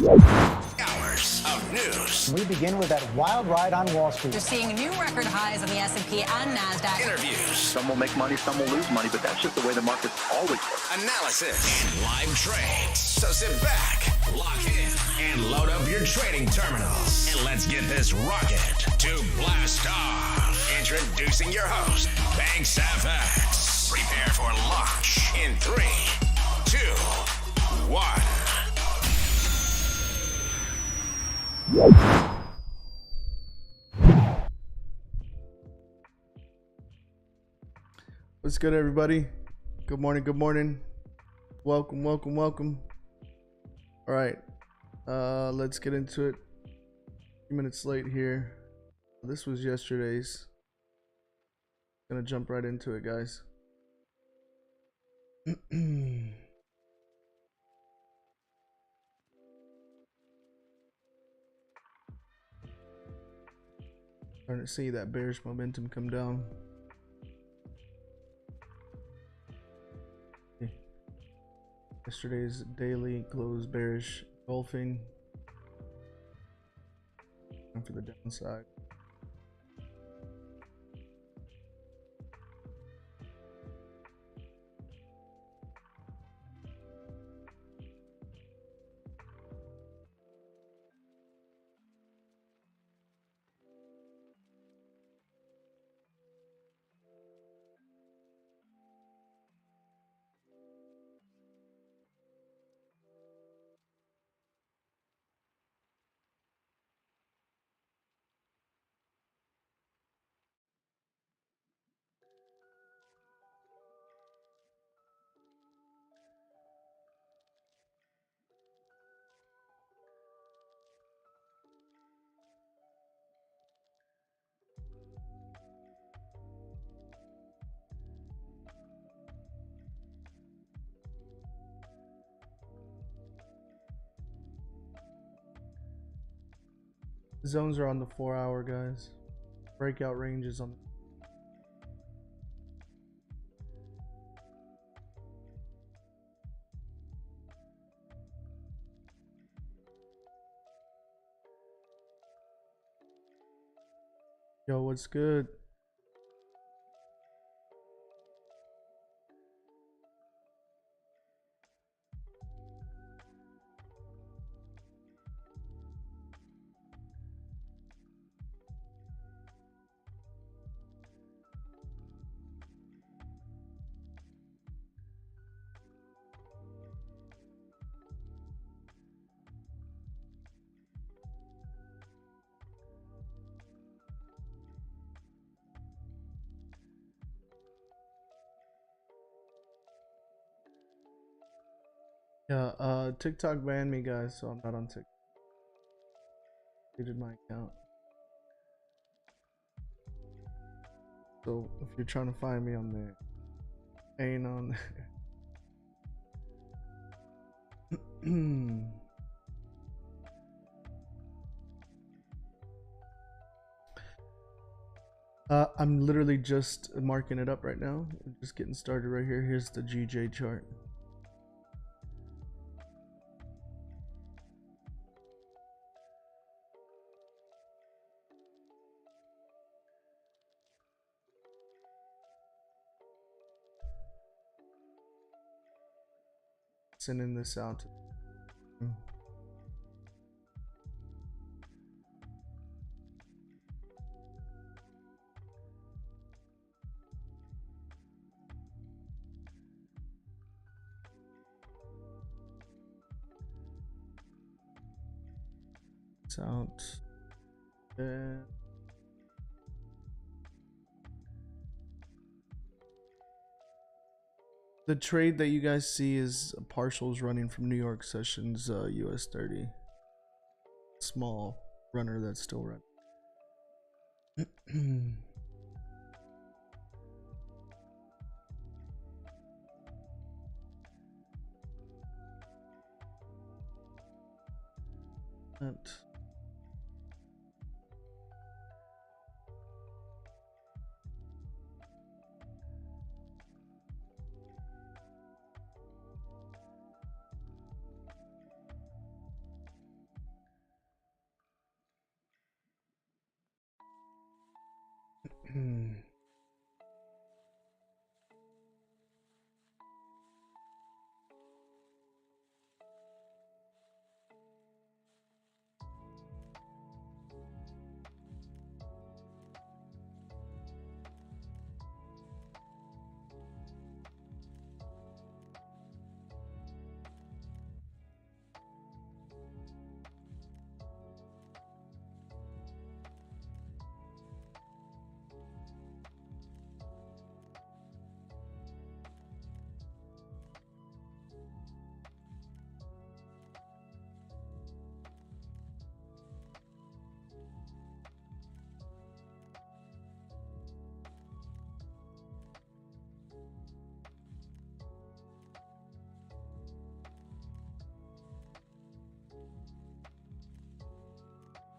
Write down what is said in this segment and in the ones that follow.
Hours of news. We begin with that wild ride on Wall Street. You're seeing new record highs on the S&P and NASDAQ. Interviews. Some will make money, some will lose money, but that's just the way the market's always worked. Analysis. And live trades. So sit back, lock in, and load up your trading terminals. And let's get this rocket to blast off. Introducing your host, Banks FX. Prepare for launch in 3, 2, 1. What's good, everybody? Good morning, good morning. Welcome, welcome, welcome. All right, let's get into it. A few minutes late here. This was yesterday's. Gonna jump right into it, guys. Starting to see that bearish momentum come down. Yesterday's daily close bearish, golfing. Time for the downside. Zones are on the 4-hour, guys. Breakout ranges on. Yo, what's good? Yeah, TikTok banned me, guys, so I'm not on TikTok. Deleted my account. So if you're trying to find me on there, ain't on there. I'm literally just marking it up right now. I'm just getting started right here. Here's the GJ chart. Sending this out. It's out. And the trade that you guys see is partials running from New York sessions, US 30. Small runner that's still running.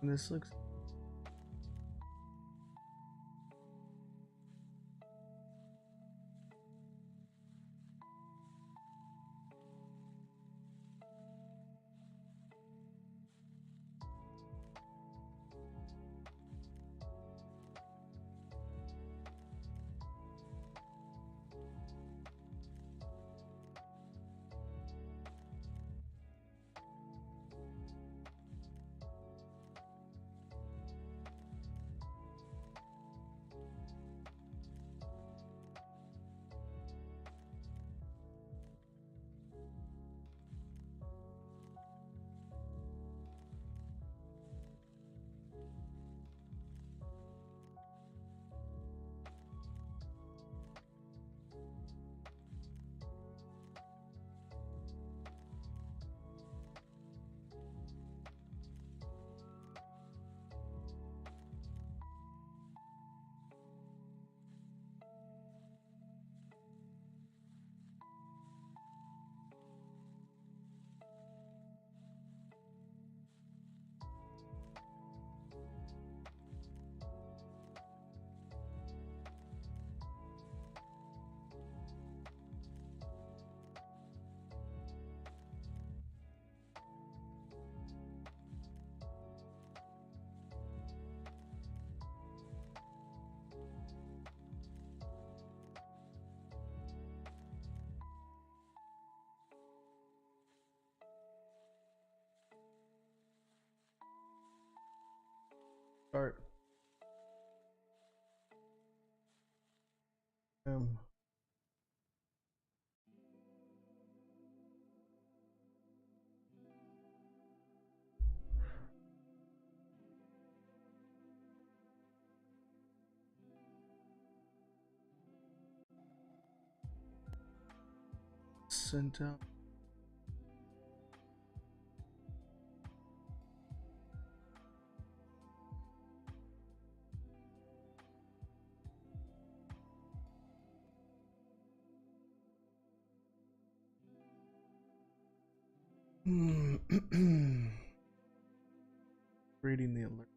This looks. Start. Sent out. Reading the alert.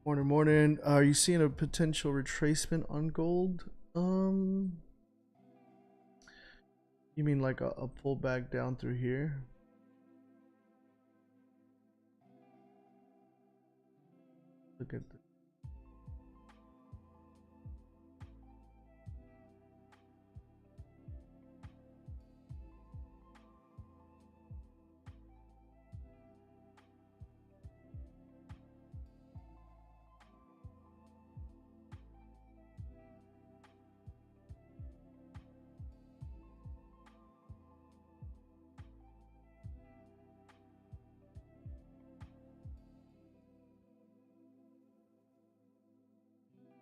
Morning. Are you seeing a potential retracement on gold? You mean like a pullback down through here? Look at this.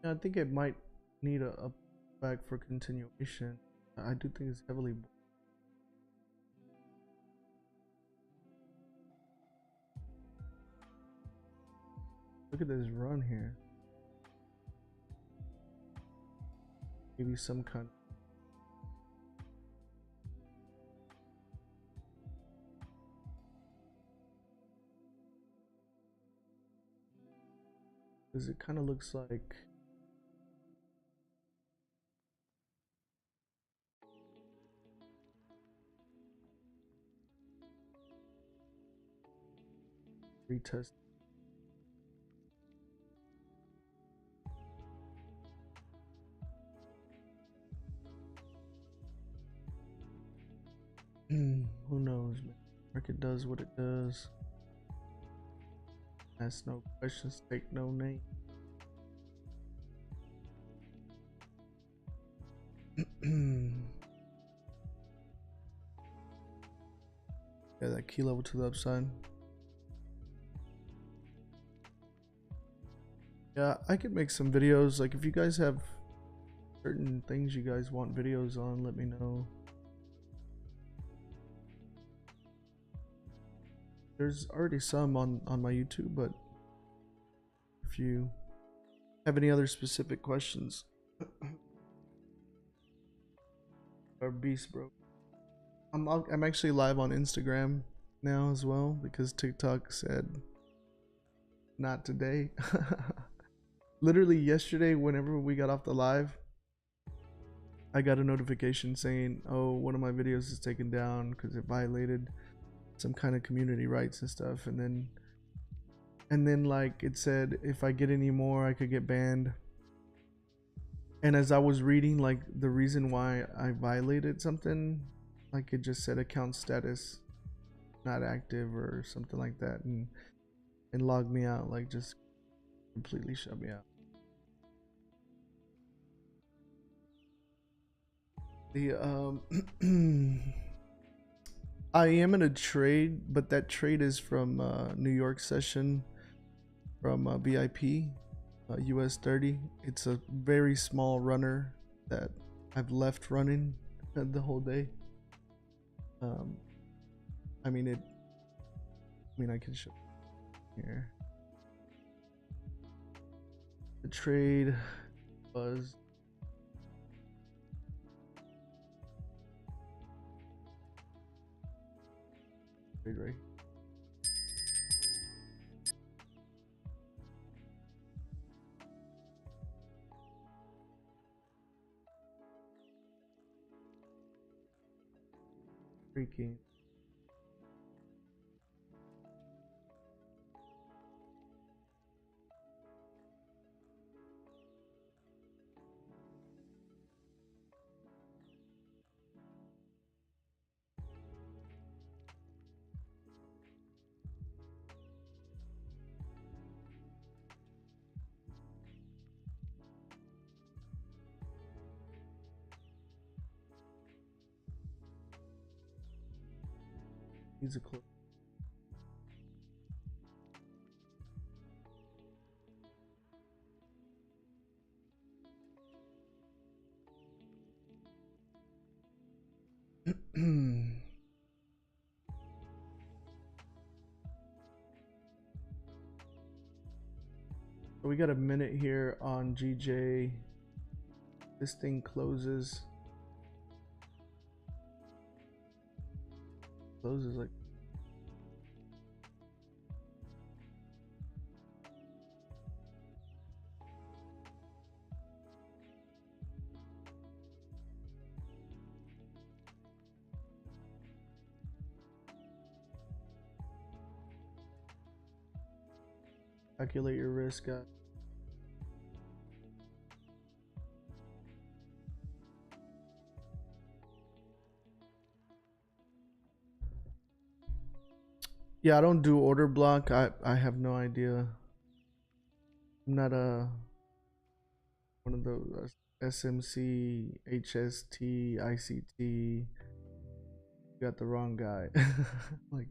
Yeah, I think it might need a back for continuation. I do think it's heavily. Look at this run here. Maybe some kind. Because it kind of looks like. Retest. Market does what it does. Ask no questions, take no name. Yeah, that key level to the upside. Yeah, I could make some videos. Like, if you guys have certain things you guys want videos on, let me know. There's already some on my YouTube, but if you have any other specific questions, or beast, bro. I'm actually live on Instagram now as well because TikTok said not today. Literally yesterday, whenever we got off the live, I got a notification saying, oh, one of my videos is taken down because it violated some kind of community rights and stuff. And then like it said, if I get any more, I could get banned. And as I was reading like the reason why I violated something, like it just said account status not active or something like that, and logged me out, like just completely shut me out. The I am in a trade, but that trade is from New York session from VIP US 30. It's a very small runner that I've left running the whole day. I mean I can show here. The trade was right. Freaking. He's a close. So we got a minute here on GJ. This thing closes like calculate your risk. Yeah, I don't do order block. I have no idea. I'm not one of those SMC, HST, ICT. You got the wrong guy. Like,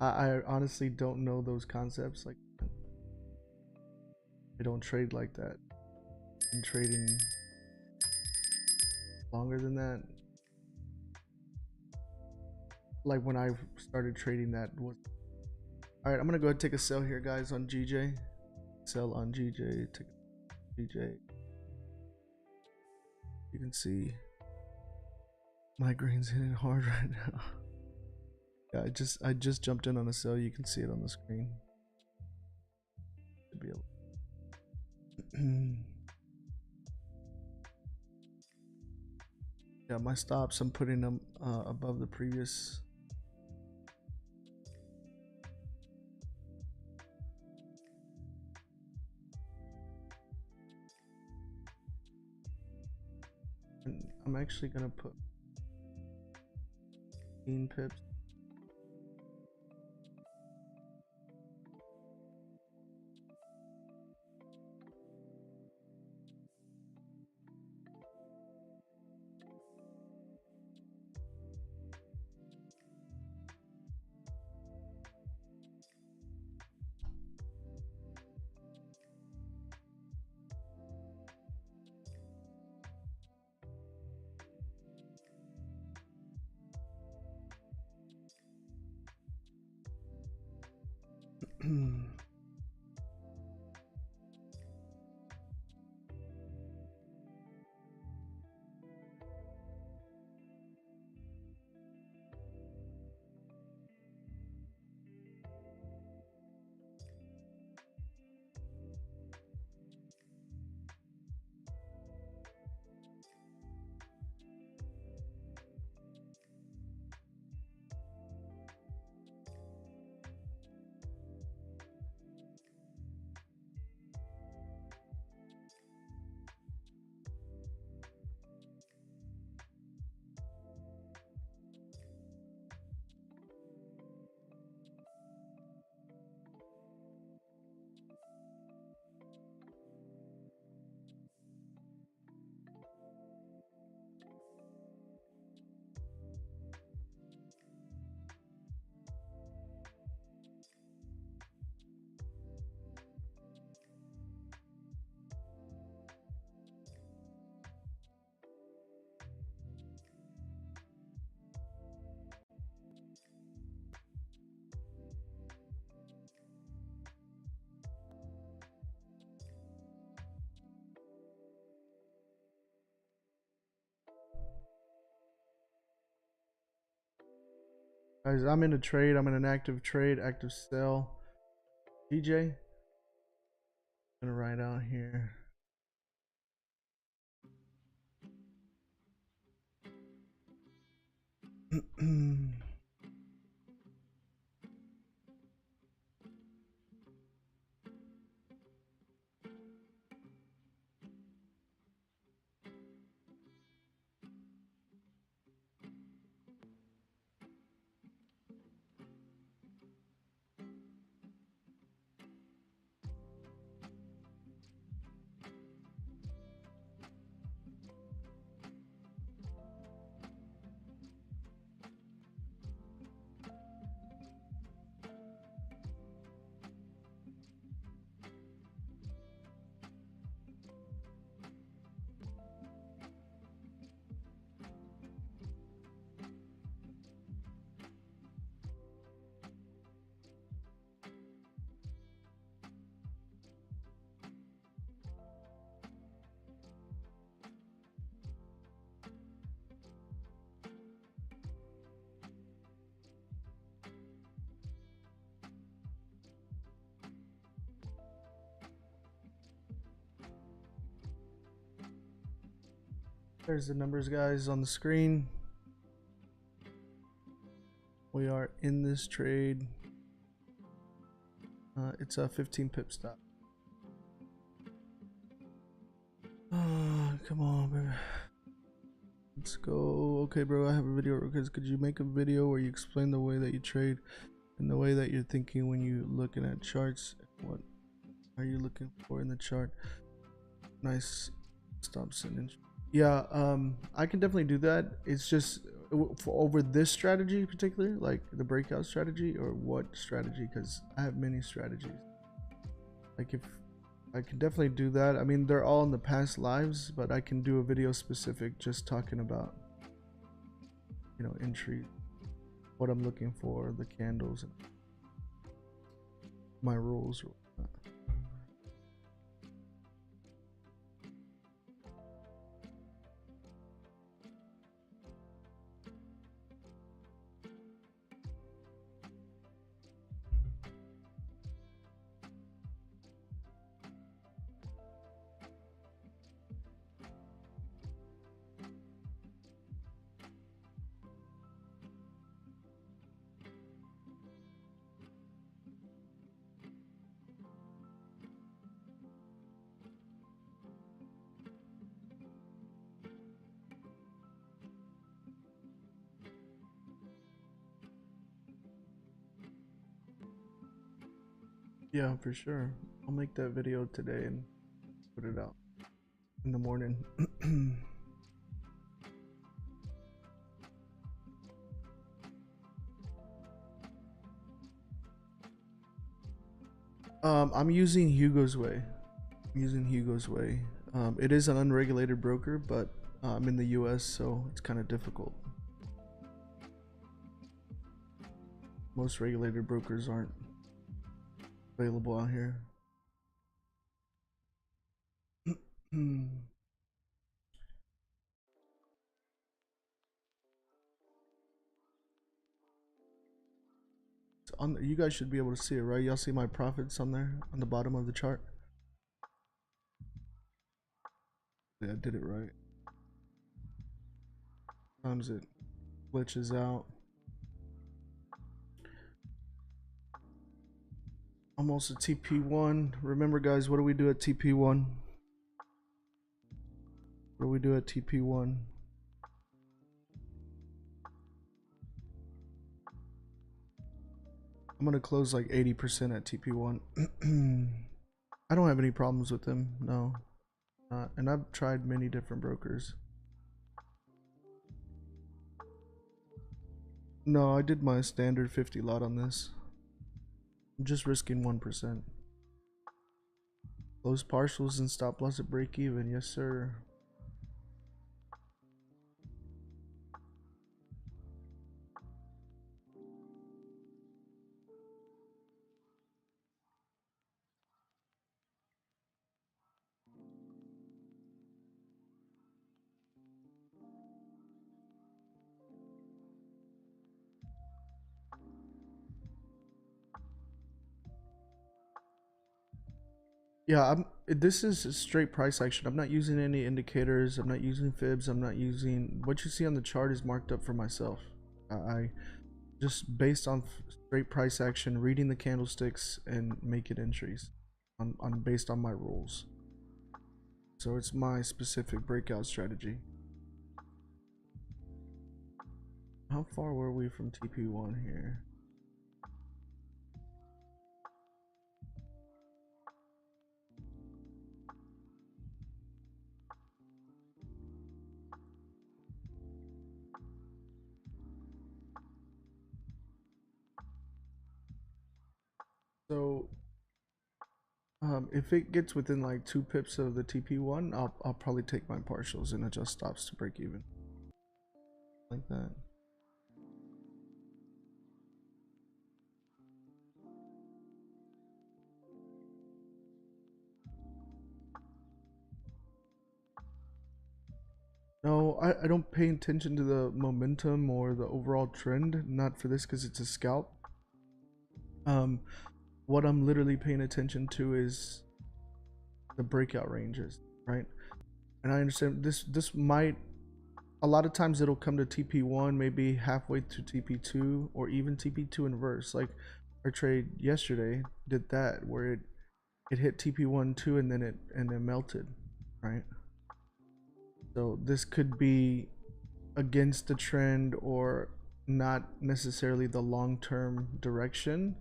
I honestly don't know those concepts. Like, I don't trade like that. Been trading longer than that. Like when I started trading, that was. All right, I'm gonna go ahead and take a sell here, guys, on GJ. Sell on GJ. Take GJ. You can see migraine's hitting hard right now. Yeah, I just jumped in on a sell. You can see it on the screen. Should be able. Yeah, my stops, I'm putting them above the previous. And I'm actually gonna put 15 pips. Guys, I'm in a trade. I'm in an active trade, active sell. DJ, I'm gonna write out here. There's the numbers, guys, on the screen. We are in this trade. It's a 15 pip stop. Come on, baby. Let's go. Okay, bro, I have a video. Could you make a video where you explain the way that you trade and the way that you're thinking when you're looking at charts? What are you looking for in the chart? Nice stops and yeah, I can definitely do that. It's just for over this strategy particular, like the breakout strategy, or what strategy, because I have many strategies. Like, if I can definitely do that. I mean, they're all in the past lives, but I can do a video specific just talking about, you know, entry, what I'm looking for, the candles, and my rules. Yeah, for sure. I'll make that video today and put it out in the morning. I'm using Hugo's Way. It is an unregulated broker, but I'm in the US, so it's kind of difficult. Most regulated brokers aren't. available out here. On, you guys should be able to see it, right? Y'all see my profits on there on the bottom of the chart? Yeah, I did it right. Sometimes it glitches out. Almost a TP1. Remember, guys, what do we do at TP1? What do we do at TP1? I'm gonna close like 80% at TP1. I don't have any problems with them, no. And I've tried many different brokers. No, I did my standard 50 lot on this. I'm just risking 1%. Close partials and stop loss at break even, yes sir. Yeah, this is a straight price action. I'm not using any indicators. I'm not using fibs. I'm not using what you see on the chart is marked up for myself. I just based on straight price action, reading the candlesticks and making entries on based on my rules. So it's my specific breakout strategy. How far were we from TP1 here? So if it gets within like 2 pips of the TP1, I'll probably take my partials and adjust stops to break even. Like that. No, I don't pay attention to the momentum or the overall trend. Not for this because it's a scalp. What I'm literally paying attention to is the breakout ranges, right? And I understand this might, a lot of times it'll come to TP1 maybe halfway to TP2 or even TP2 inverse. Like our trade yesterday did that, where it hit TP1 2 and then it melted, right? So this could be against the trend or not necessarily the long-term direction,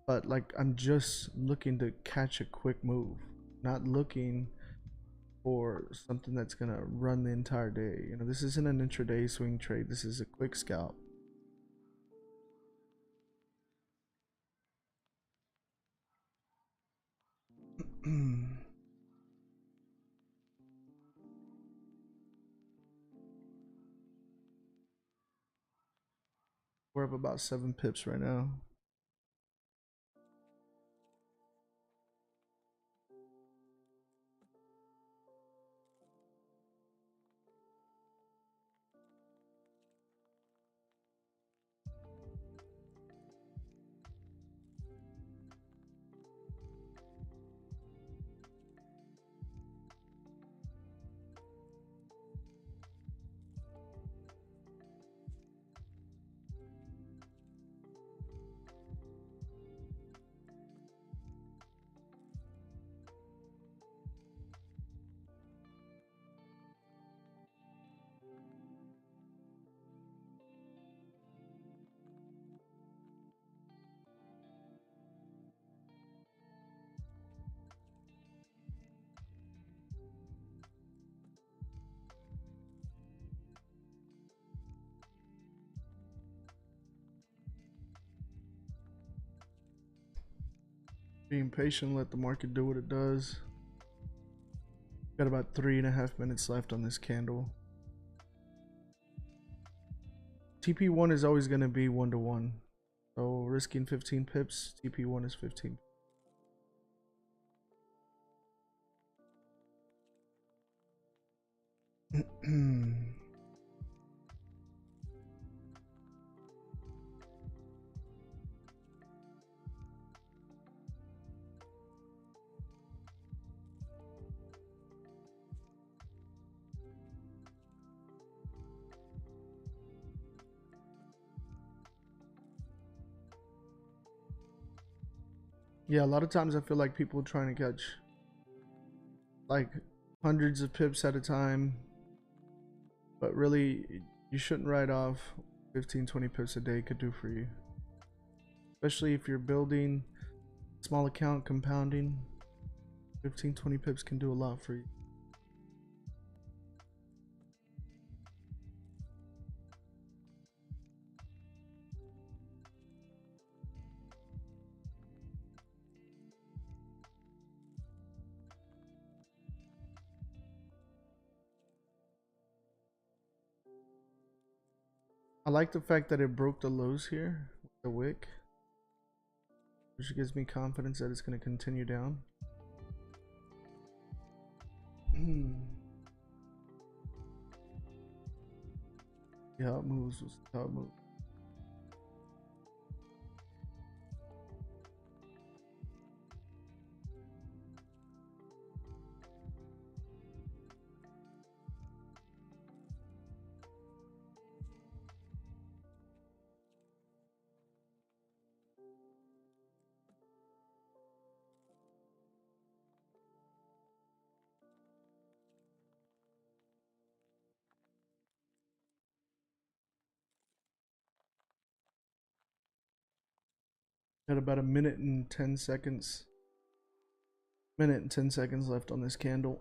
but like I'm just looking to catch a quick move, not looking for something that's gonna run the entire day. You know, this isn't an intraday swing trade. This is a quick scalp. We're up about 7 pips right now. Being patient, let the market do what it does. Got about 3.5 minutes left on this candle. TP1 is always going to be 1 to 1. So risking 15 pips, TP1 is 15. Yeah, a lot of times I feel like people trying to catch like hundreds of pips at a time, but really you shouldn't write off 15-20 pips a day could do for you, especially if you're building small account compounding. 15-20 pips can do a lot for you. I like the fact that it broke the lows here with the wick, which gives me confidence that it's going to continue down. Yeah, how it moves was how it moves. 'Got about a minute and 10 seconds. Minute and 10 seconds left on this candle.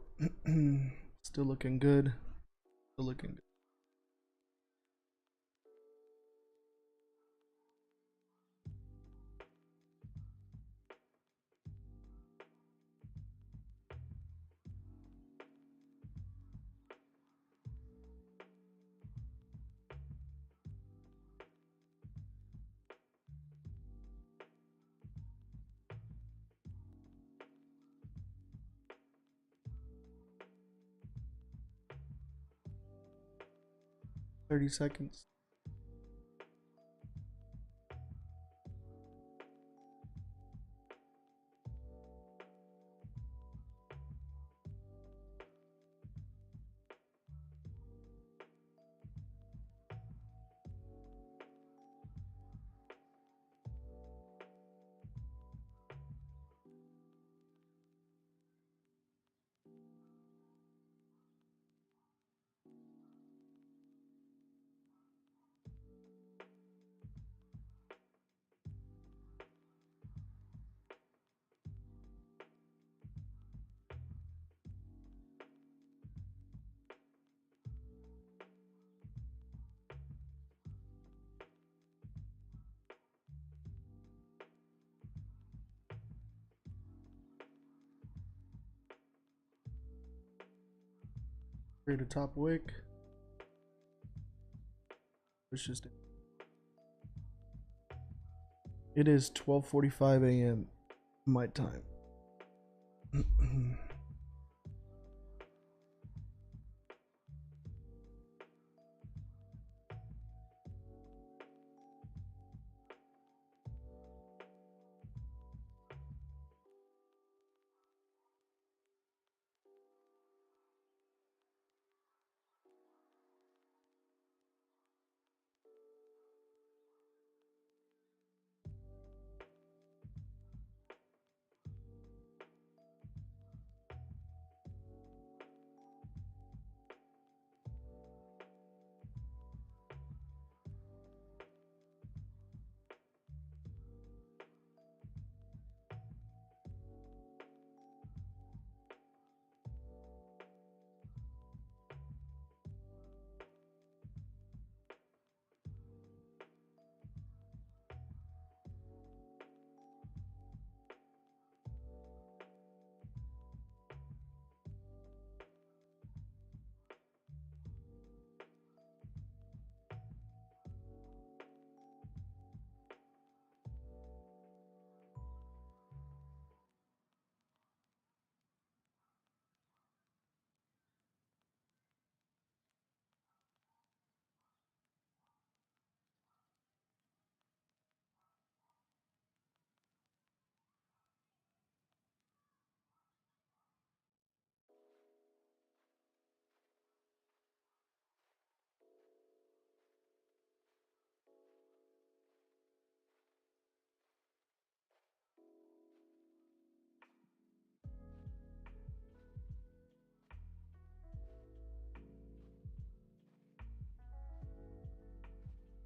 Still looking good. Still looking good. 30 seconds. Create a top wick. It's just it is 12:45 a.m. my time.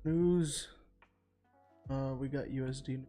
News. We got USD.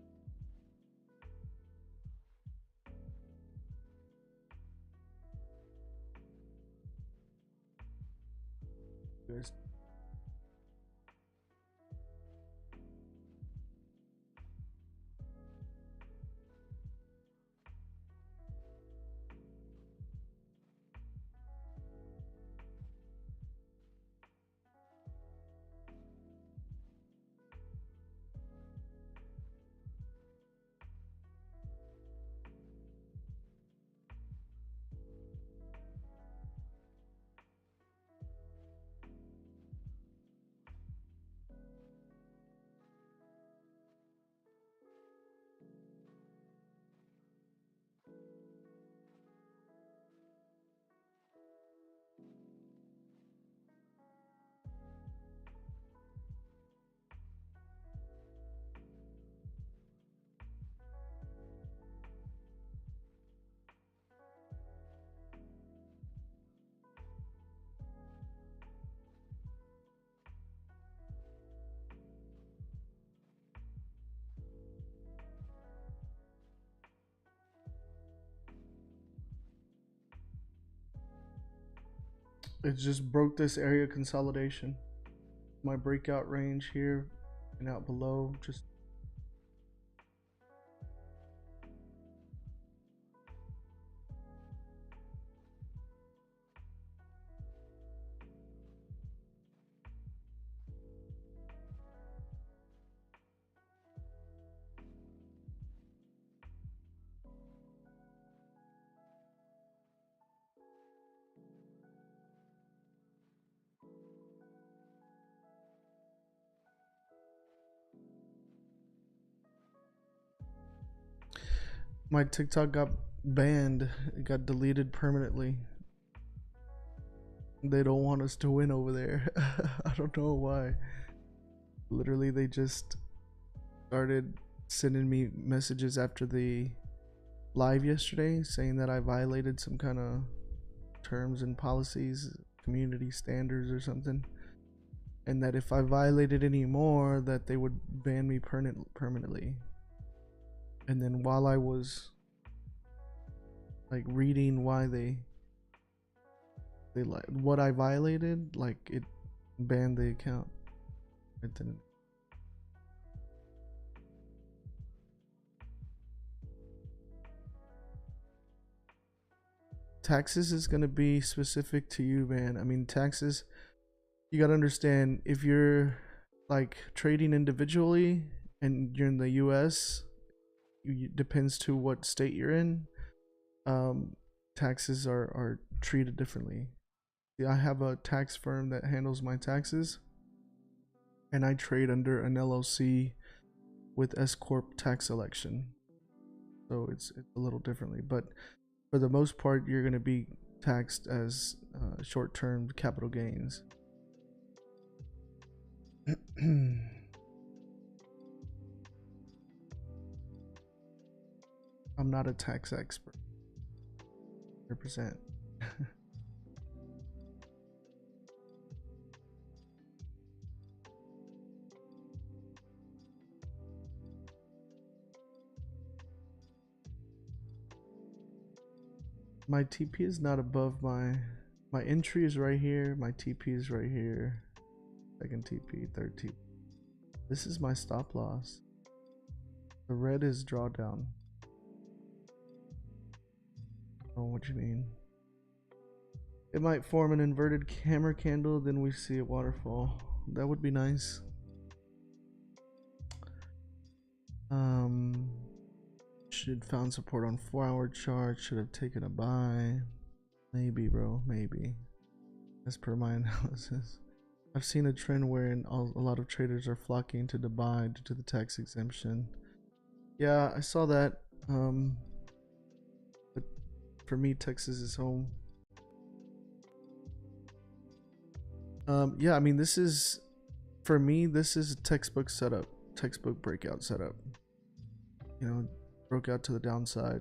It just broke this area consolidation. My breakout range here and out below just my TikTok got banned. It got deleted permanently. They don't want us to win over there. I don't know why. Literally, they just started sending me messages after the live yesterday saying that I violated some kind of terms and policies, community standards or something, and that if I violated any more that they would ban me permanently. And then while I was like reading why they like what I violated, like it banned the account. It didn't. Taxes is gonna be specific to you, man. I mean, taxes, you gotta understand, if you're like trading individually and you're in the US, it depends to what state you're in. Taxes are treated differently. Yeah, I have a tax firm that handles my taxes, and I trade under an LLC with S Corp tax election, so it's a little differently. But for the most part, you're going to be taxed as short-term capital gains. I'm not a tax expert. 100%. My TP is not above my entry is right here. My TP is right here. Second TP, third TP. This is my stop loss. The red is drawdown. Oh, what you mean? It might form an inverted hammer candle, then we see a waterfall. That would be nice. Should found support on 4-hour chart. Should have taken a buy. Maybe, bro. Maybe. As per my analysis, I've seen a trend wherein a lot of traders are flocking to Dubai due to the tax exemption. Yeah, I saw that. But for me, Texas is home. Yeah, I mean, this is, for me, this is a textbook setup, textbook breakout setup. You know, broke out to the downside,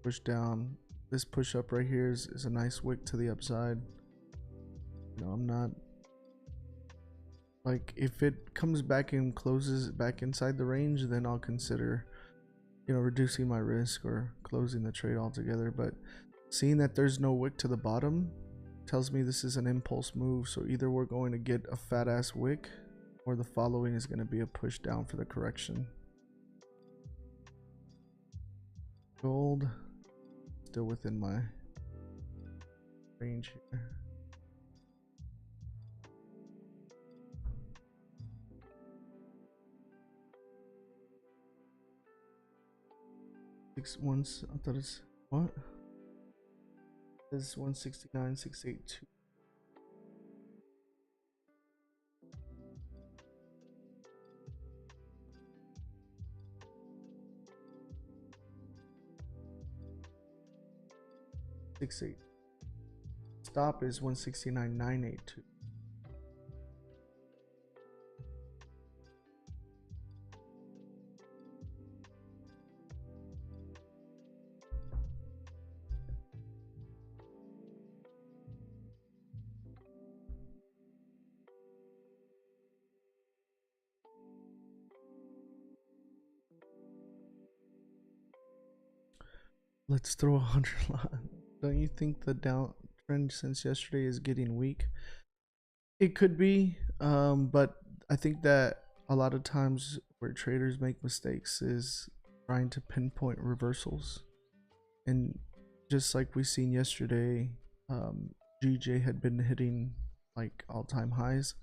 pushed down. This push up right here is a nice wick to the upside. You know, I'm not Like if it comes back and closes back inside the range, then I'll consider, you know, reducing my risk or closing the trade altogether. But seeing that there's no wick to the bottom tells me this is an impulse move. So either we're going to get a fat ass wick or the following is going to be a push down for the correction. Gold still within my range here. I thought it's what? This is 169,682. Stop is 169,982. Let's throw 100 lot. Don't you think the downtrend since yesterday is getting weak? It could be, but I think that a lot of times where traders make mistakes is trying to pinpoint reversals. And just like we seen yesterday, GJ had been hitting like all-time highs,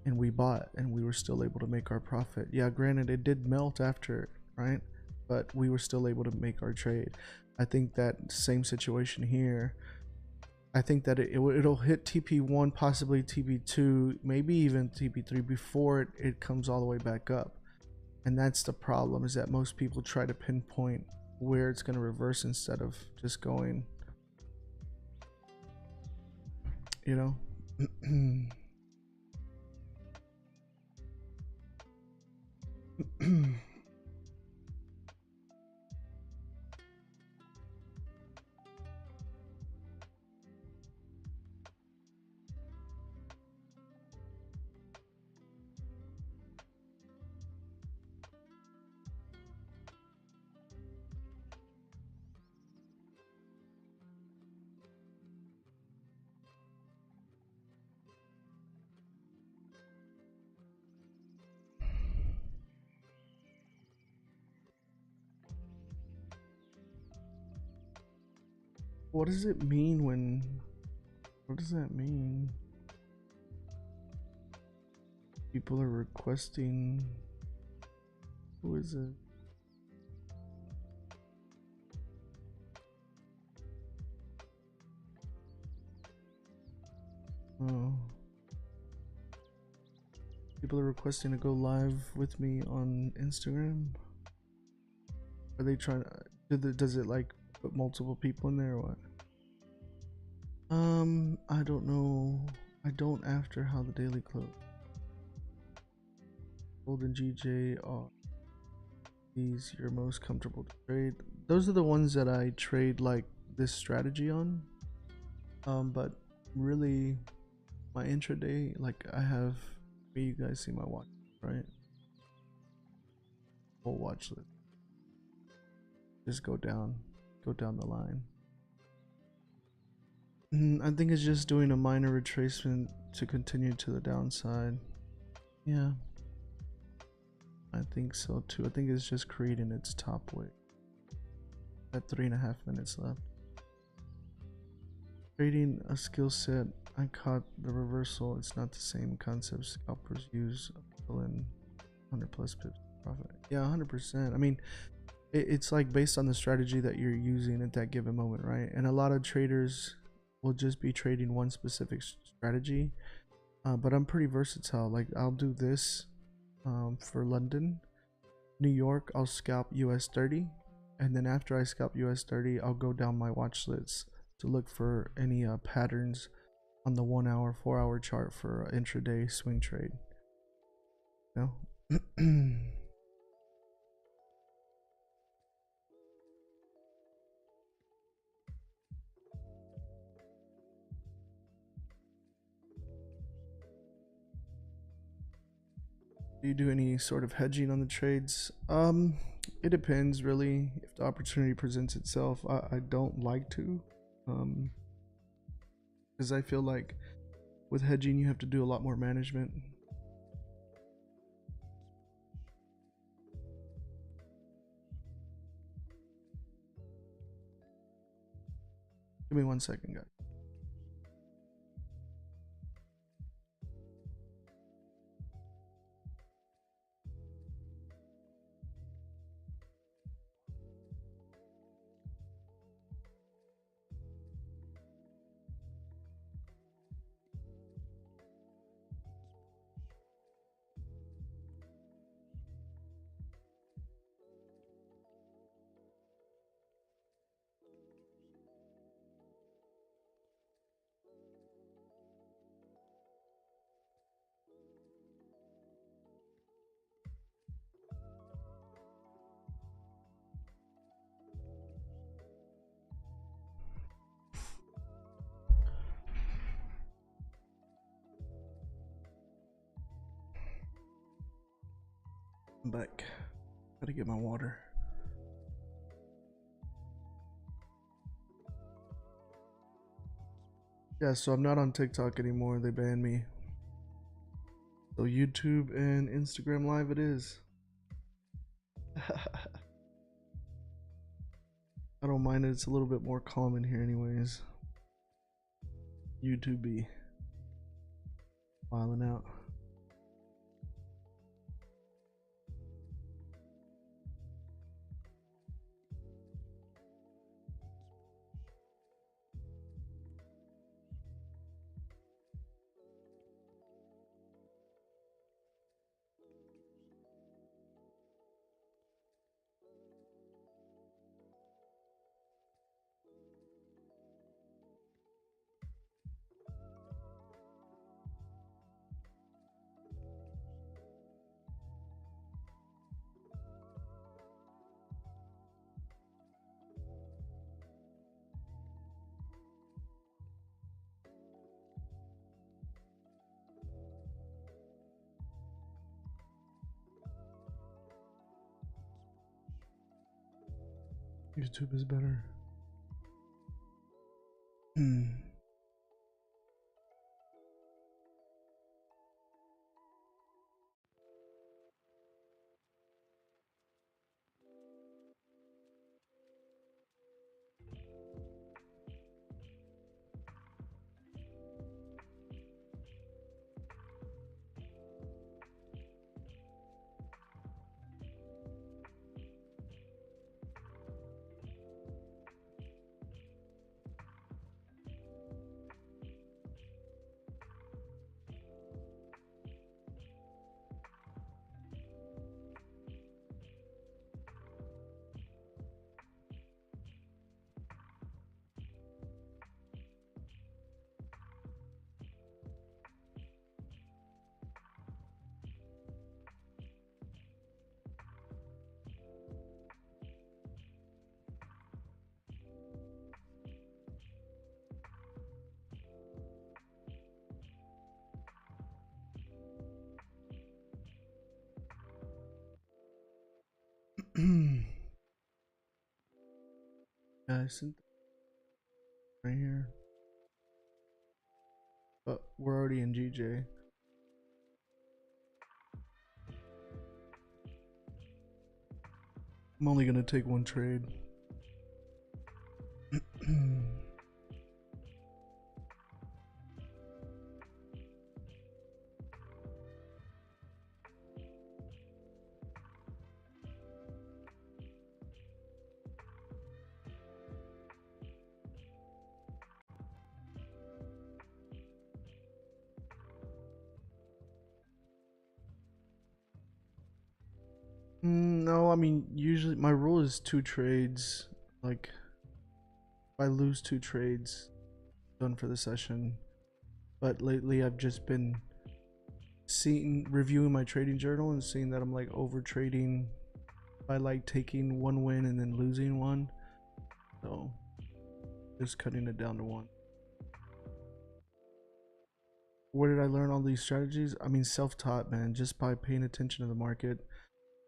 and we bought, and we were still able to make our profit. Yeah, granted, it did melt after, right? But we were still able to make our trade. I think that same situation here. I think that it'll hit TP1, possibly TP2, maybe even TP3 before it comes all the way back up. And that's the problem, is that most people try to pinpoint where it's going to reverse instead of just going, you know. What does it mean when, what does that mean? People are requesting, who is it? Oh. People are requesting to go live with me on Instagram. Are they trying to, does it like put multiple people in there or what? I don't know. I don't after how the daily close. Gold and GJ are these your most comfortable to trade. Those are the ones that I trade like this strategy on. But really my intraday, like I have, you guys see my watch, right? Whole watch list. Just go down the line. I think it's just doing a minor retracement to continue to the downside. Yeah, I think so too. I think it's just creating its top wick. At 3.5 minutes left. Trading a skill set, I caught the reversal. It's not the same concept scalpers use. Fill in 100 plus pips profit. Yeah, 100%. I mean, it's like based on the strategy that you're using at that given moment, right? And a lot of traders will just be trading one specific strategy, but I'm pretty versatile. Like I'll do this for London, New York, I'll scalp US 30, and then after I scalp US 30, I'll go down my watch lists to look for any patterns on the 1 hour, 4 hour chart for intraday swing trade. You know? Do you do any sort of hedging on the trades? It depends really. If the opportunity presents itself, I don't like to, because I feel like with hedging you have to do a lot more management. Give me 1 second, guys. I'm back. Gotta get my water. Yeah, so I'm not on TikTok anymore. They banned me. So YouTube and Instagram Live it is. I don't mind it. It's a little bit more calm in here anyways. YouTube be filing out. YouTube is better. Yeah, I sent right here. But we're already in GJ. I'm only gonna take one trade. No, I mean, usually my rule is 2 trades. Like, if I lose 2 trades, done for the session. But lately I've just been reviewing my trading journal and seeing that I'm like over trading by like taking 1 win and then losing 1. So just cutting it down to 1. where did I learn all these strategies? I mean, self-taught, man, just by paying attention to the market,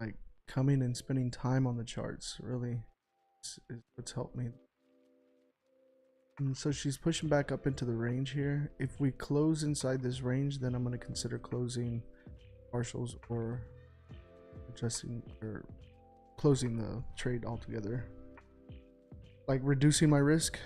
like coming and spending time on the charts, really is what's helped me. And so she's pushing back up into the range here. If we close inside this range, then I'm going to consider closing partials or adjusting or closing the trade altogether, like reducing my risk.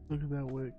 Look at that wick.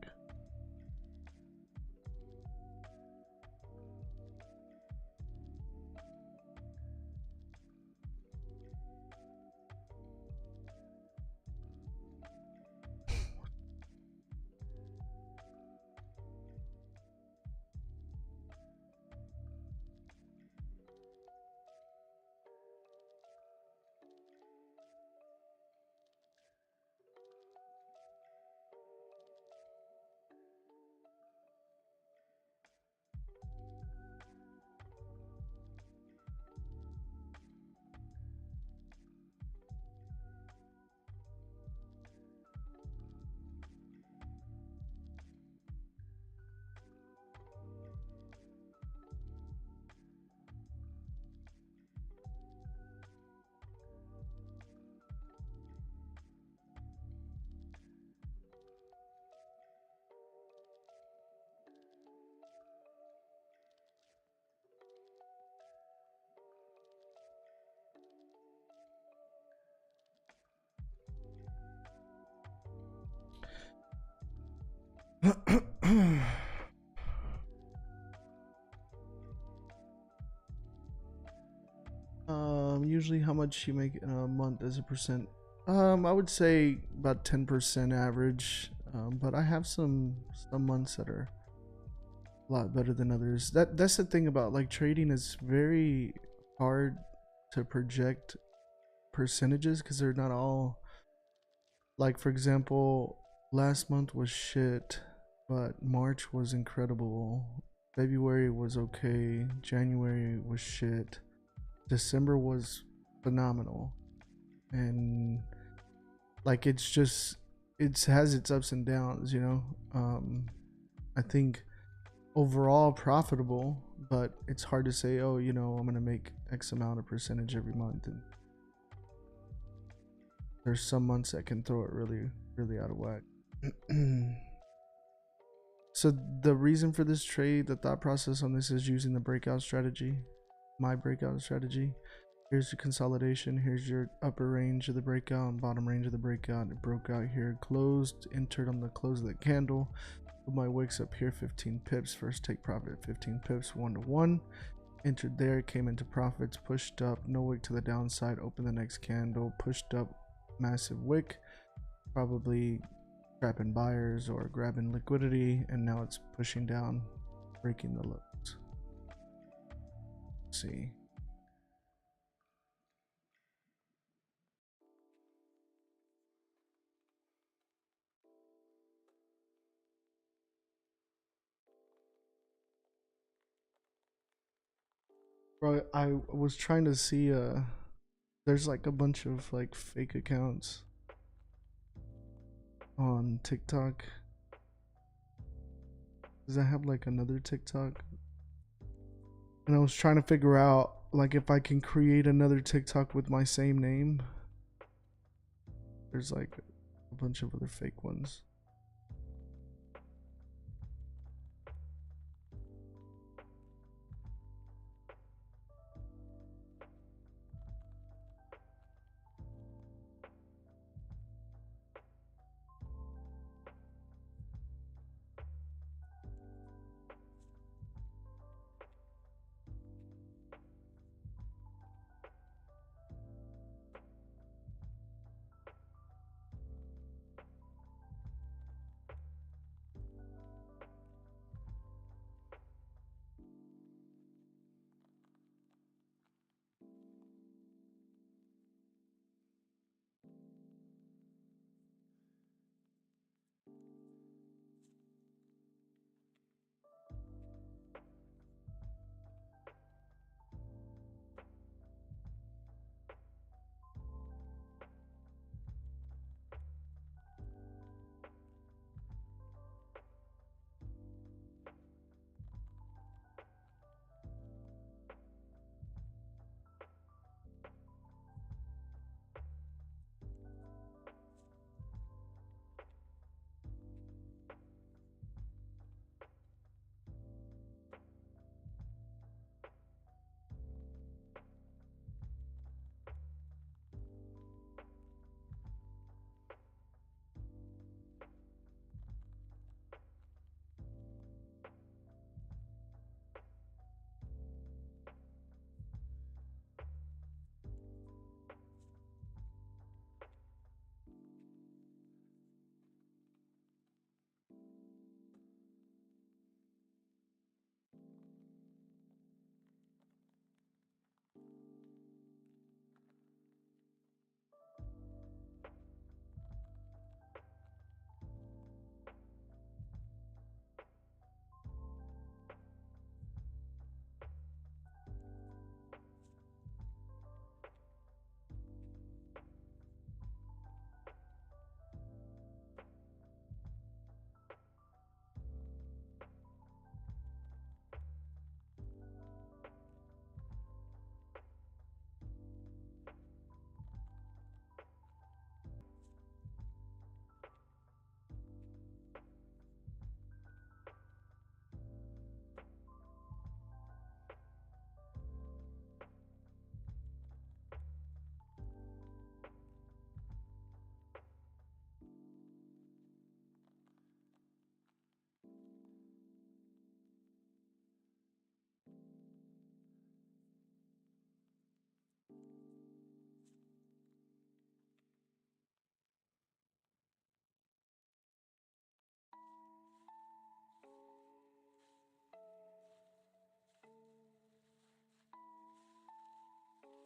Usually how much you make in a month as a percent? I would say about 10% average. But I have some months that are a lot better than others. That's the thing about like trading, is very hard to project percentages because they're not all, like, for example, last month was shit, but March was incredible. February was okay. January was shit. December was phenomenal. And like it has its ups and downs, you know. I think overall profitable, but it's hard to say, oh, you know, I'm gonna make X amount of percentage every month. And there's some months that can throw it really out of whack. So the reason for this trade, the thought process on this, is using the breakout strategy, my breakout strategy. Here's your consolidation. Here's your upper range of the breakout and bottom range of the breakout. It broke out here, closed, entered on the close of the candle. Put my wicks up here, 15 pips. First take profit, 15 pips, 1 to 1. Entered there, came into profits, pushed up, no wick to the downside. Opened the next candle, pushed up, massive wick. Probably trapping buyers or grabbing liquidity, and now it's pushing down, breaking the lows. Let's see. Bro, I was trying to see, there's like a bunch of like fake accounts on TikTok. Does I have like another TikTok? And I was trying to figure out like if I can create another TikTok with my same name. There's like a bunch of other fake ones.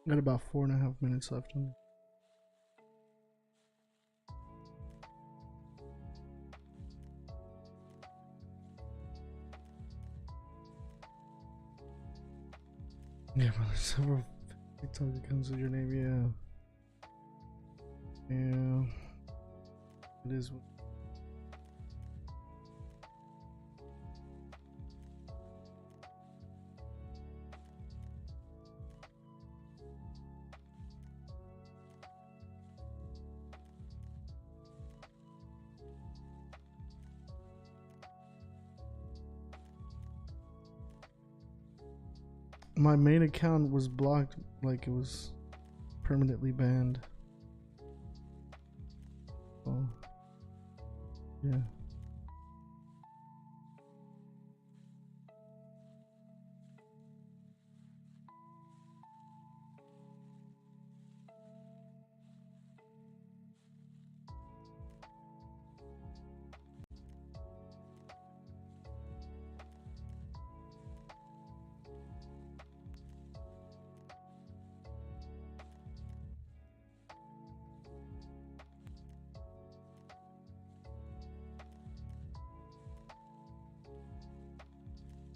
Got about 4.5 minutes left on. Yeah, but there's several TikTok accounts with your name. Yeah. It is. My main account was blocked, like it was permanently banned. Oh, yeah.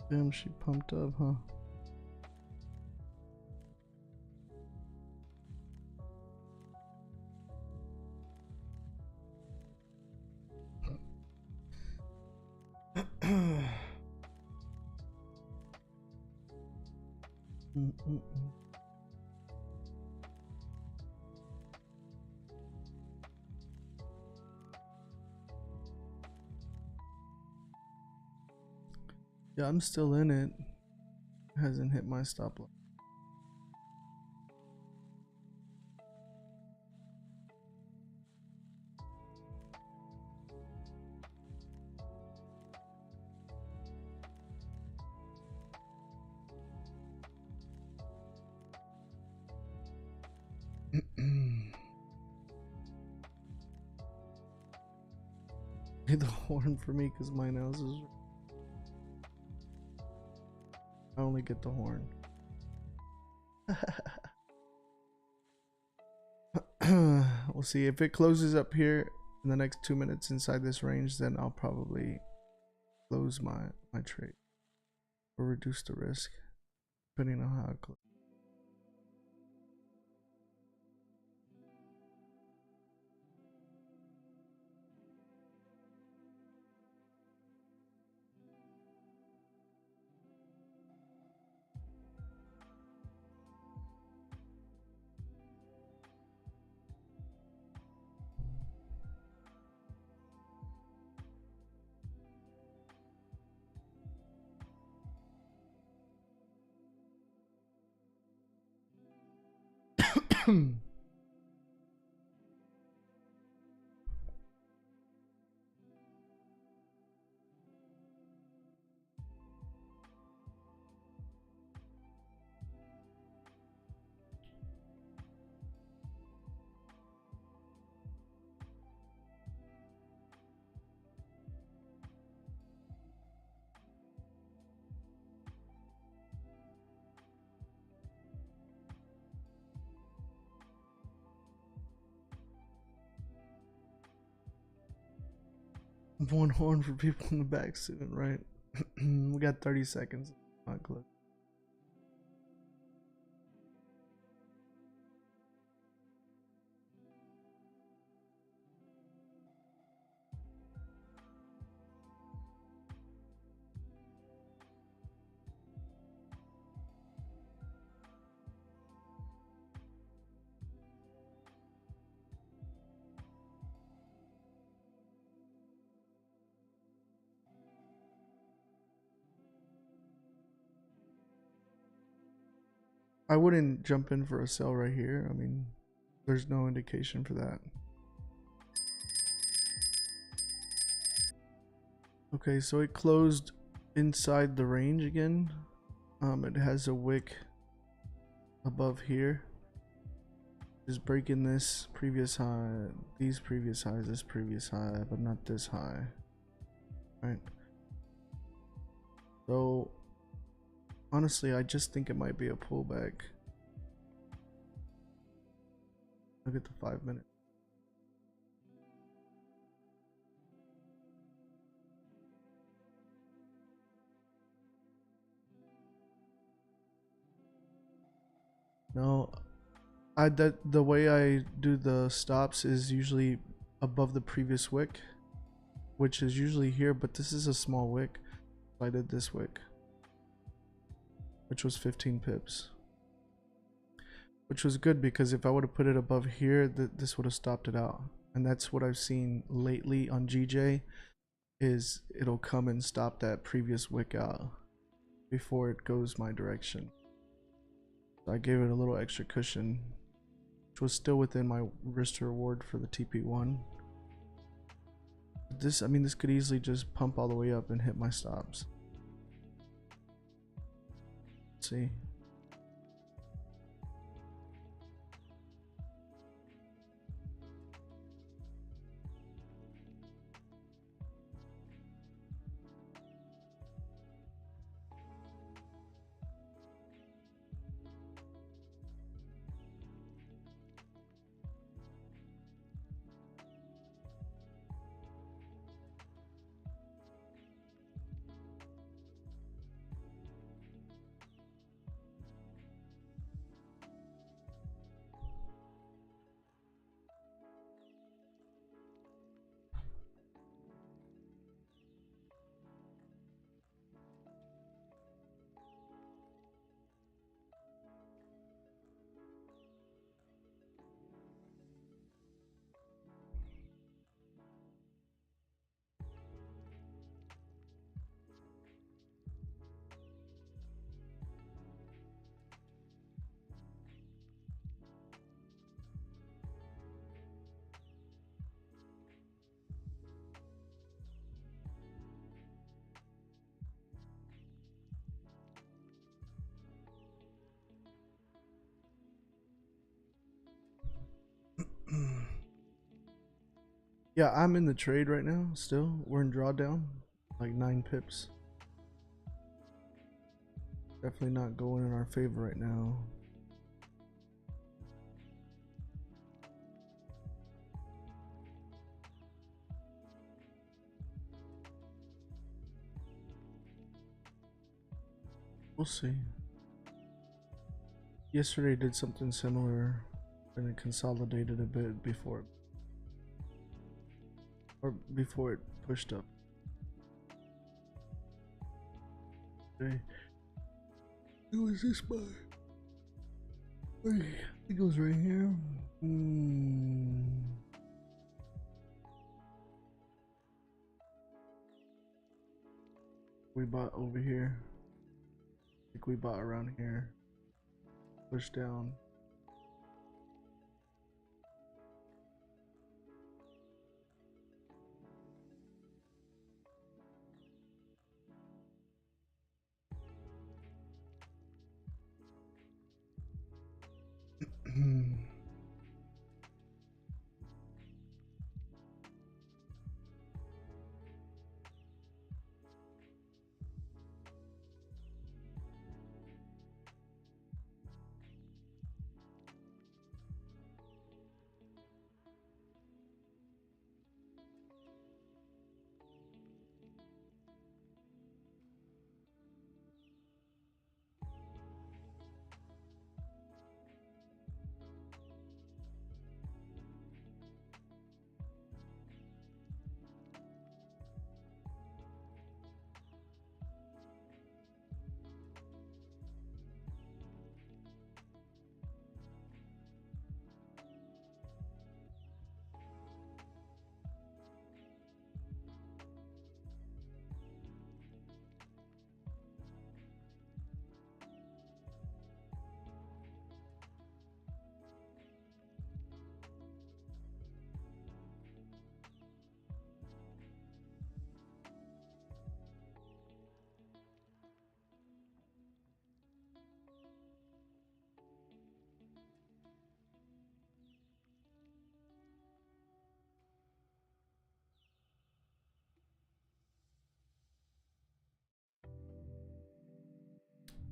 Damn, she pumped up, huh? Yeah, I'm still in it. Hasn't hit my stop loss. Hit the horn for me because my nose is. I only get the horn. We'll see if it closes up here in the next 2 minutes inside this range, then I'll probably close my trade or reduce the risk depending on how it closes. One horn for people in the back soon, right? We got 30 seconds. Not close. I wouldn't jump in for a sell right here. I mean, there's no indication for that. Okay, so it closed inside the range again. It has a wick above here. Just breaking this previous high, these previous highs, this previous high, but not this high. Right. So honestly, I just think it might be a pullback. Look at the 5 minute. No, the way I do the stops is usually above the previous wick, which is usually here, but this is a small wick. So I did this wick, which was 15 pips, which was good because if I would have put it above here, this would have stopped it out. And that's what I've seen lately on GJ, is it'll come and stop that previous wick out before it goes my direction. So I gave it a little extra cushion, which was still within my risk to reward for the TP1. This, I mean, this could easily just pump all the way up and hit my stops. Let's see. Yeah, I'm in the trade right now still. We're in drawdown, like 9 pips. Definitely not going in our favor right now. We'll see. Yesterday did something similar and it consolidated a bit before it pushed up. Okay. It was this by. I think it was right here. We bought over here. I think we bought around here. Push down.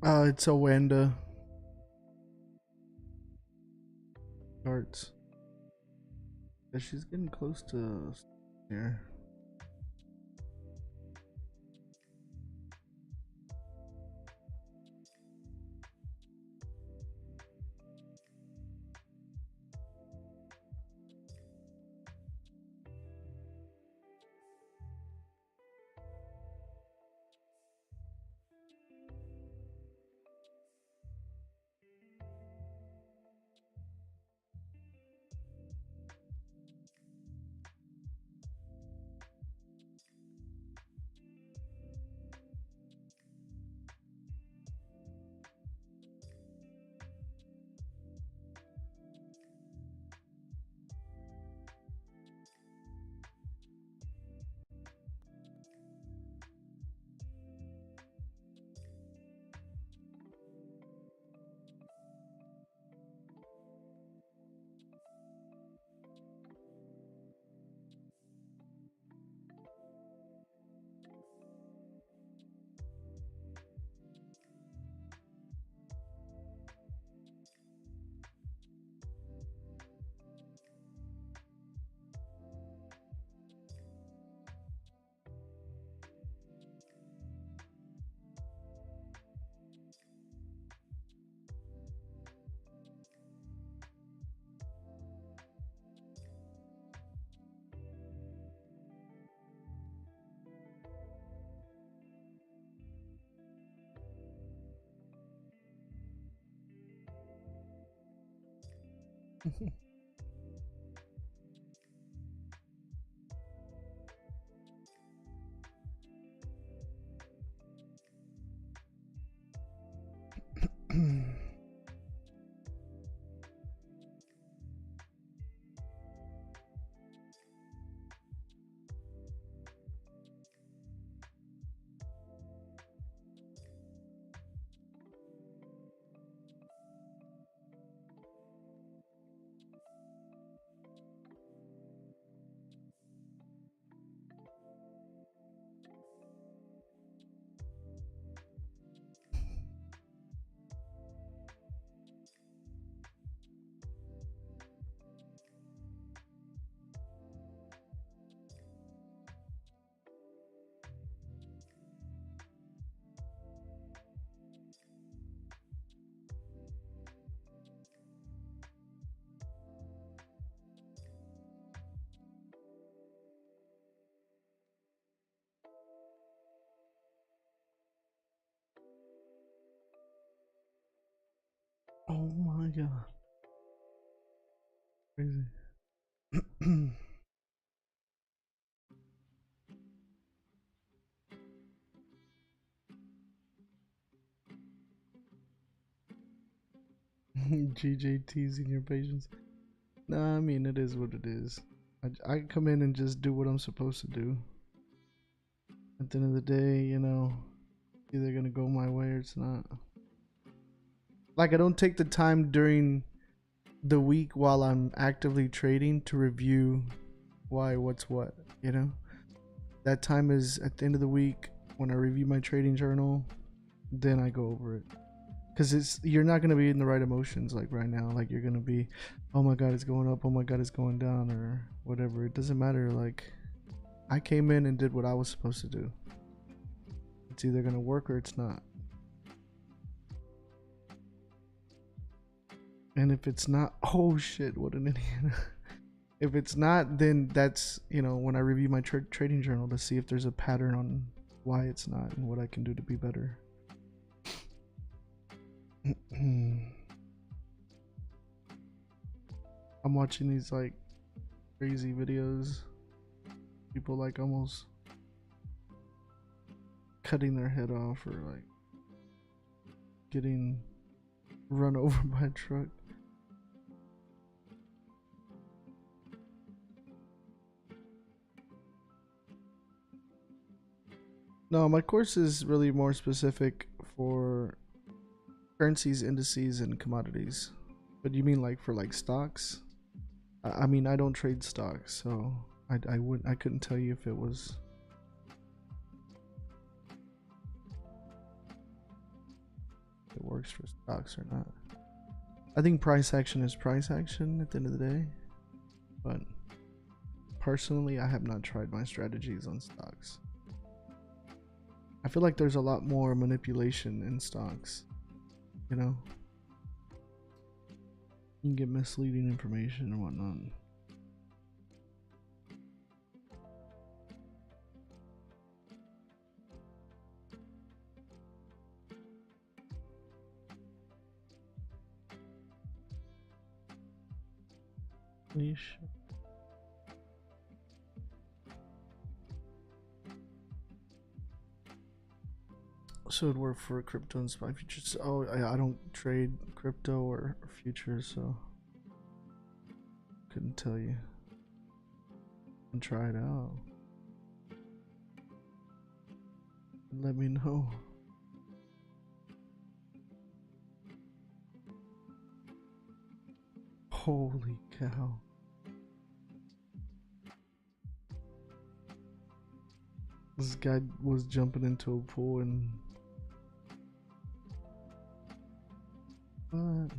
It's a Wanda. Charts. Yeah, she's getting close to here. Oh my god. Crazy. GJ teasing your patience. Nah, I mean, it is what it is. I come in and just do what I'm supposed to do. At the end of the day, you know, either gonna go my way or it's not. Like, I don't take the time during the week while I'm actively trading to review why, what's what, you know? That time is at the end of the week when I review my trading journal, then I go over it. Because you're not going to be in the right emotions like right now. Like, you're going to be, oh my god, it's going up, oh my god, it's going down, or whatever. It doesn't matter. Like, I came in and did what I was supposed to do. It's either going to work or it's not. And if it's not, oh shit, what an idiot. If it's not, then that's, you know, when I review my trading journal to see if there's a pattern on why it's not and what I can do to be better. I'm watching these like crazy videos, people like almost cutting their head off or like getting run over by a truck. No, my course is really more specific for currencies, indices, and commodities. But you mean like for like stocks? I mean, I don't trade stocks, so I couldn't tell you if it was. If it works for stocks or not. I think price action is price action at the end of the day, but personally, I have not tried my strategies on stocks. I feel like there's a lot more manipulation in stocks, you know? You can get misleading information and whatnot. Niche. So it'd work for crypto and SPY futures. Oh, I don't trade crypto or futures, so couldn't tell you. And try it out. Let me know. Holy cow. This guy was jumping into a pool and what?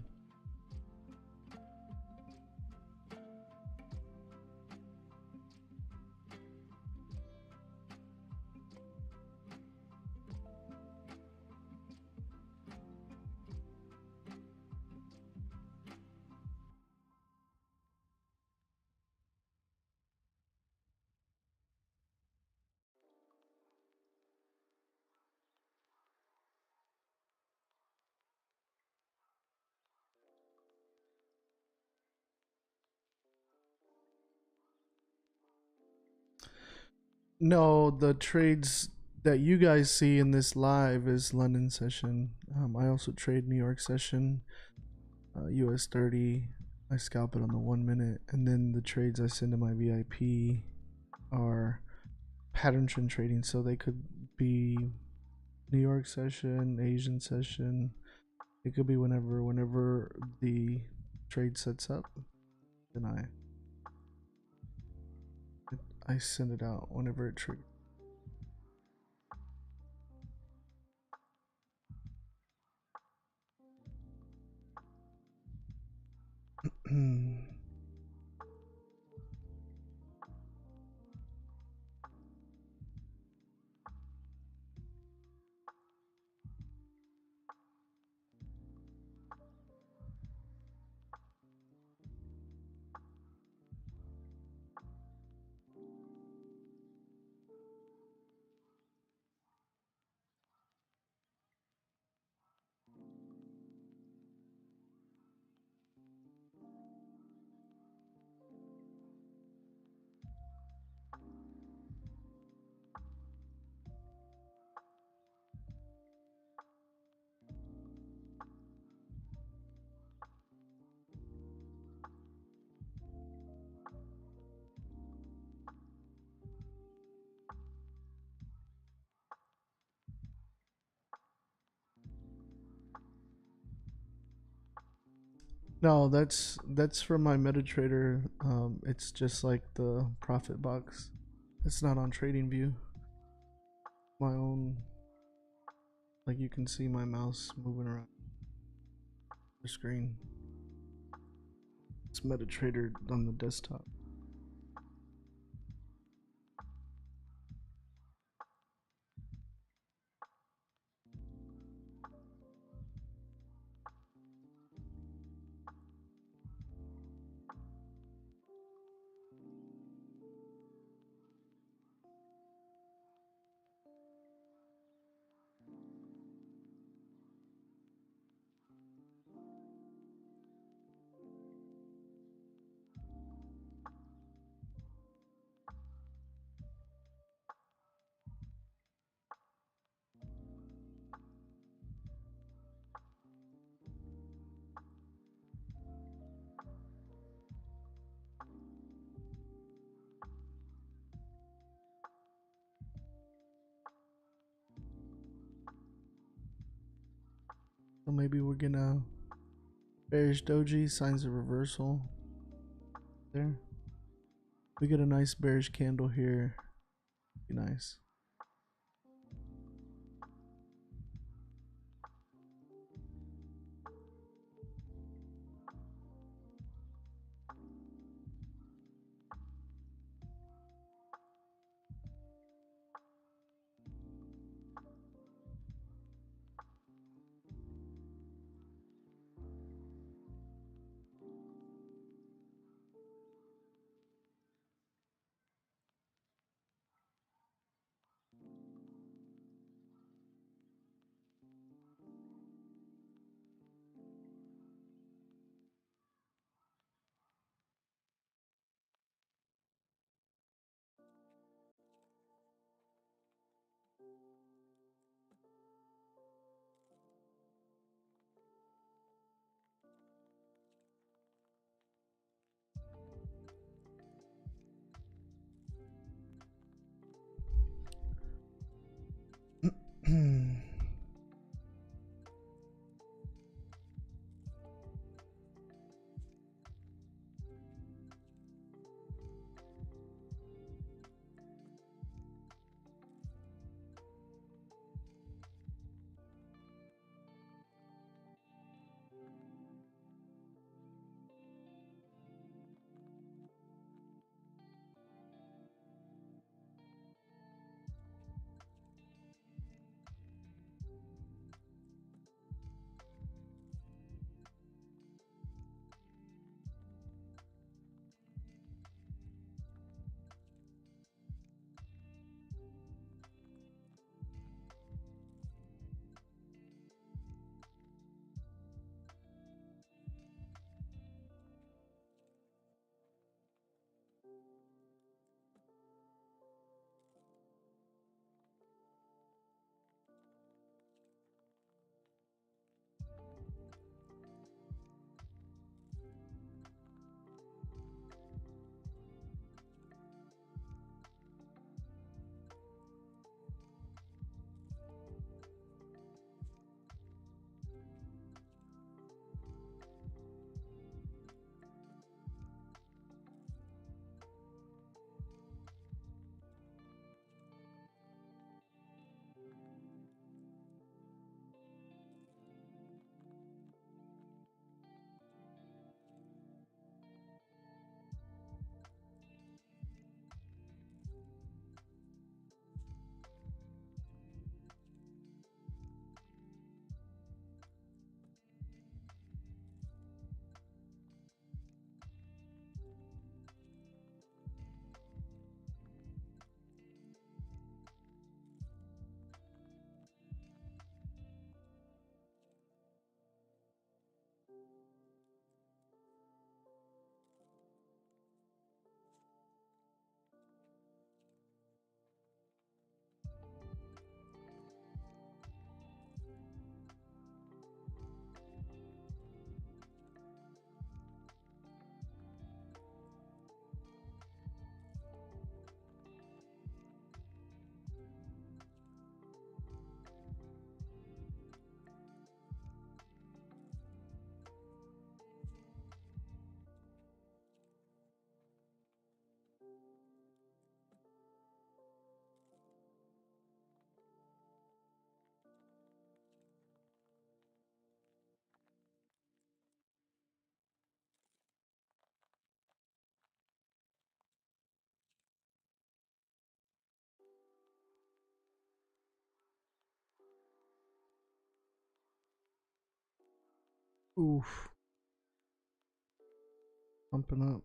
No, the trades that you guys see in this live is London session. I also trade New York session, US 30. I scalp it on the 1 minute, and then the trades I send to my VIP are pattern trend trading. So they could be New York session, Asian session. It could be whenever the trade sets up. Then I send it out whenever it triggers. No, that's from my MetaTrader. It's just like the profit box. It's not on TradingView. My own, like you can see my mouse moving around the screen. It's MetaTrader on the desktop. So maybe we're gonna bearish doji, signs of reversal. There. We get a nice bearish candle here. Be nice. Oof. Pumping up.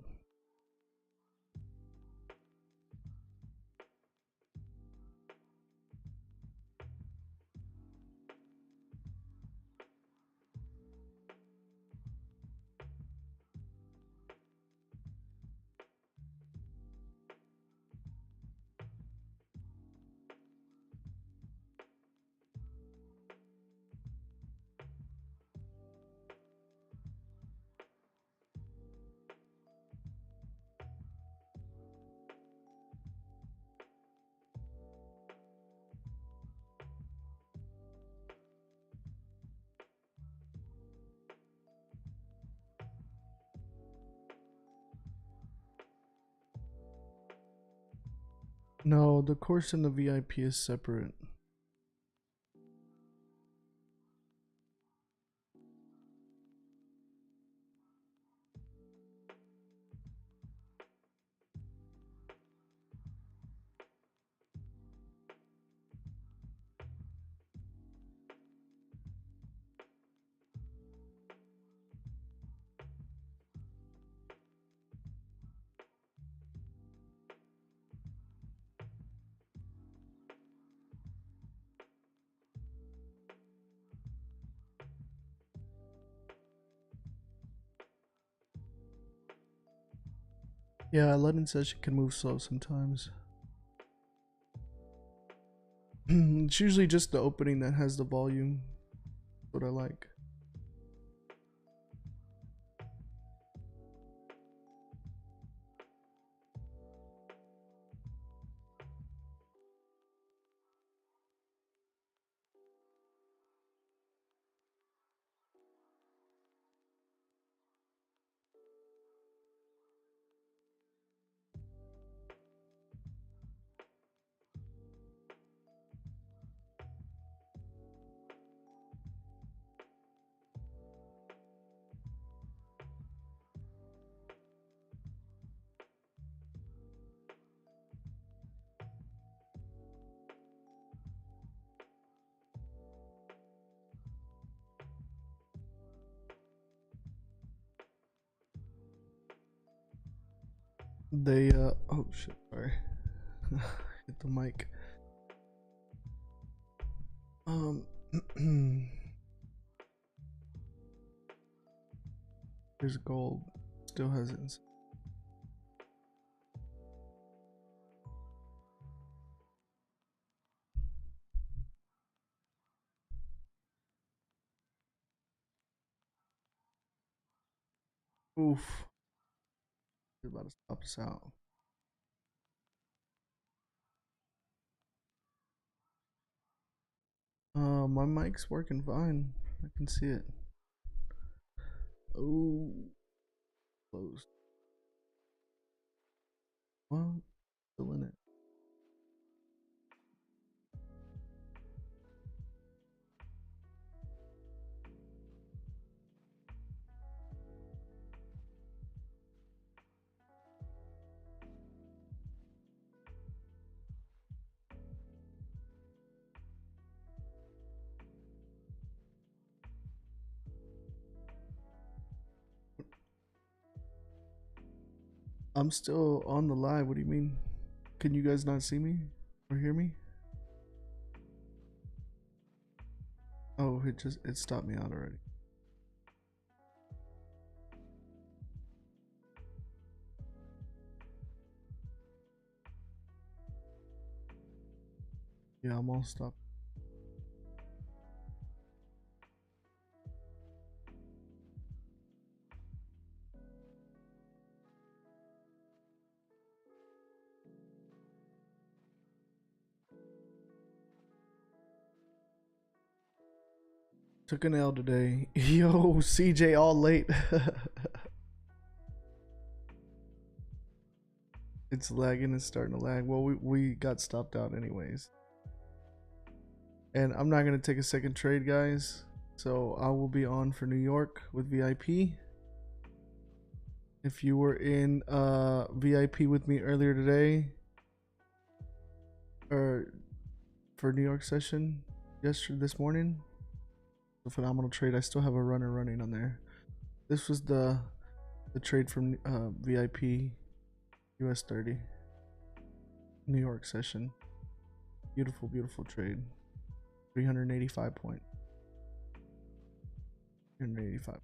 No, the course and the VIP is separate. Yeah, London session can move slow sometimes. It's usually just the opening that has the volume. What I like. They oh shit, sorry. Hit the mic. There's gold. Still hasn't. Oof. He's about to stop us out. My mic's working fine. I can see it. Oh, closed. Well, still in it. I'm still on the live. What do you mean? Can you guys not see me or hear me? Oh, it stopped me out already. Yeah, I'm all stopped. Took an L today. Yo, CJ all late. It's lagging. It's starting to lag. Well, we got stopped out anyways. And I'm not going to take a second trade, guys. So I will be on for New York with VIP. If you were in VIP with me earlier today, or for New York session this morning, a phenomenal trade. I still have a runner running on there. This was the trade from VIP US 30 New York session. Beautiful, beautiful trade. 385 point. 385.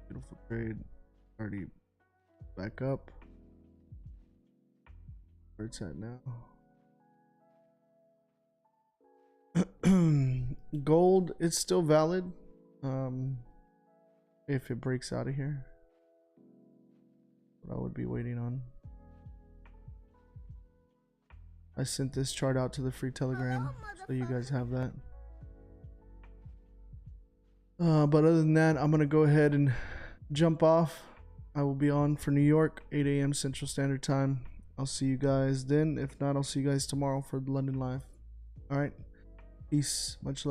Beautiful trade. Already back up. Where it's at now. Gold, it's still valid. If it breaks out of here. What I would be waiting on. I sent this chart out to the free Telegram, so you guys have that. But other than that, I'm gonna go ahead and jump off. I will be on for New York, 8 a.m. Central Standard Time. I'll see you guys then. If not, I'll see you guys tomorrow for London Live. All right. Peace. Much love.